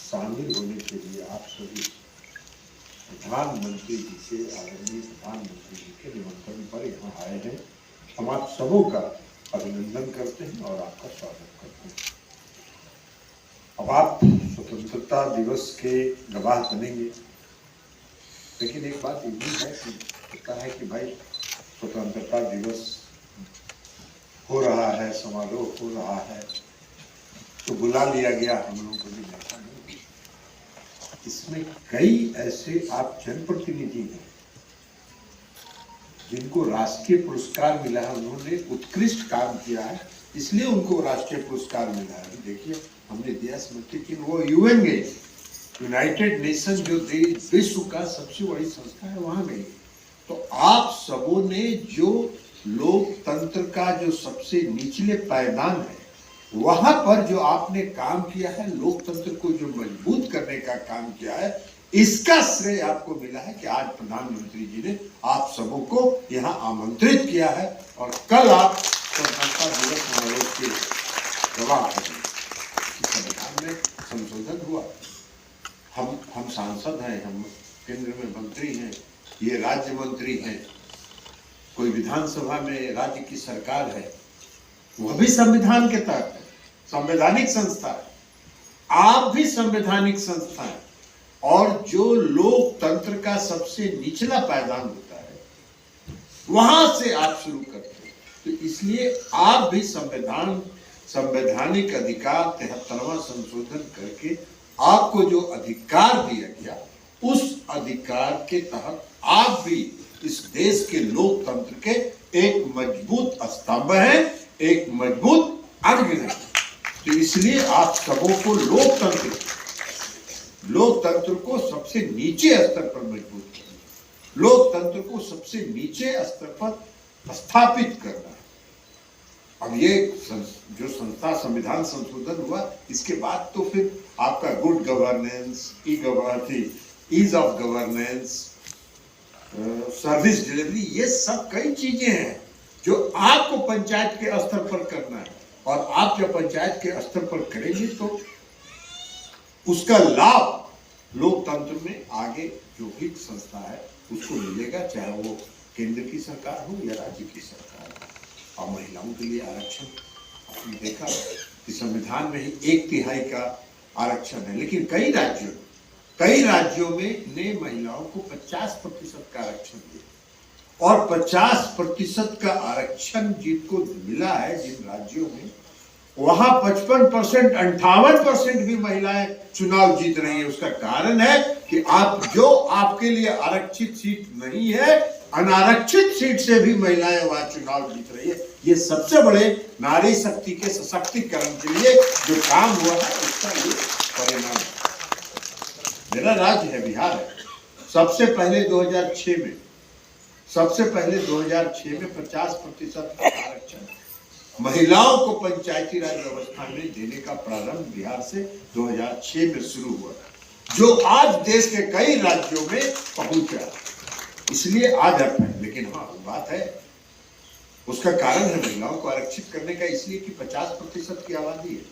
शामिल होने के लिए आप सभी प्रधानमंत्री जी से, आदरणीय प्रधानमंत्री जी के निमंत्रण पर यहाँ आए हैं। हम आप सबों का अभिनंदन करते हैं और आपका स्वागत करते हैं। अब आप स्वतंत्रता दिवस के गवाह बनेंगे, लेकिन एक बात ये भी है कि होता है कि भाई स्वतंत्रता दिवस हो रहा है, समारोह हो रहा है, तो बुला लिया गया, हम लोगों को भी ऐसा नहीं। इसमें कई ऐसे आप जनप्रतिनिधि हैं जिनको राष्ट्रीय पुरस्कार मिला है, उन्होंने उत्कृष्ट काम किया है, इसलिए उनको राष्ट्रीय पुरस्कार मिला है। देखिए हमने दिया स्मृति की, वो यूएन गए, यूनाइटेड नेशन जो विश्व का सबसे बड़ी संस्था है, वहां गए। तो आप सबों ने जो लोकतंत्र का जो सबसे निचले पायदान है, वहां पर जो आपने काम किया है, लोकतंत्र को जो मजबूत करने का काम किया है, इसका श्रेय आपको मिला है कि आज प्रधानमंत्री जी ने आप सबों को यहां आमंत्रित किया है और कल आप स्वतंत्रता दिवस समारोह के गवाह बने। संविधान में संशोधन हुआ, हम सांसद हैं, हम केंद्र में मंत्री हैं, ये राज्य मंत्री हैं, कोई विधानसभा में राज्य की सरकार है, वह भी संविधान के तहत है, संवैधानिक संस्था है। आप भी संवैधानिक संस्था है, और जो लोकतंत्र का सबसे निचला पायदान होता है, वहां से आप शुरू करते हैं। तो इसलिए आप भी संवैधानिक अधिकार 73वां संशोधन करके आपको जो अधिकार दिया गया, उस अधिकार के तहत आप भी इस देश के लोकतंत्र के एक मजबूत स्तंभ है, एक मजबूत अंग है। तो इसलिए आप सबों को लोकतंत्र को सबसे नीचे स्तर पर मजबूत करना, लोकतंत्र को सबसे नीचे स्तर पर स्थापित करना है। अब ये जो संस्था संविधान संशोधन हुआ, इसके बाद तो फिर आपका good governance, ease of governance, service delivery, ये सब कई चीजें हैं जो आपको पंचायत के स्तर पर करना है। और आप जब पंचायत के स्तर पर करेंगे तो उसका लाभ लोकतंत्र में आगे जो भी संस्था है उसको मिलेगा, चाहे वो केंद्र की सरकार हो या राज्य की सरकार हो। और महिलाओं के लिए आरक्षण आपने देखा कि संविधान में ही 1/3 का आरक्षण है, लेकिन कई राज्यों में ने महिलाओं को 50% का आरक्षण दिया। और 50% का आरक्षण जिनको मिला है, जिन राज्यों में, वहां 55%, 58% भी महिलाएं चुनाव जीत रही है। उसका कारण है कि जो आपके लिए आरक्षित सीट नहीं है, अनारक्षित सीट से भी महिलाएं वहां चुनाव जीत रही है। ये सबसे बड़े नारी शक्ति के सशक्तिकरण के लिए जो काम हुआ है, उसका ये परिणाम है। मेरा राज्य है बिहार है, सबसे पहले 2006 में 50% आरक्षण महिलाओं को पंचायती राज व्यवस्था में देने का प्रारंभ बिहार से 2006 में शुरू हुआ, जो आज देश के कई राज्यों में पहुंचा। इसलिए आज आप है, लेकिन हाँ बात है, उसका कारण है महिलाओं को आरक्षित करने का, इसलिए कि 50% की आबादी है।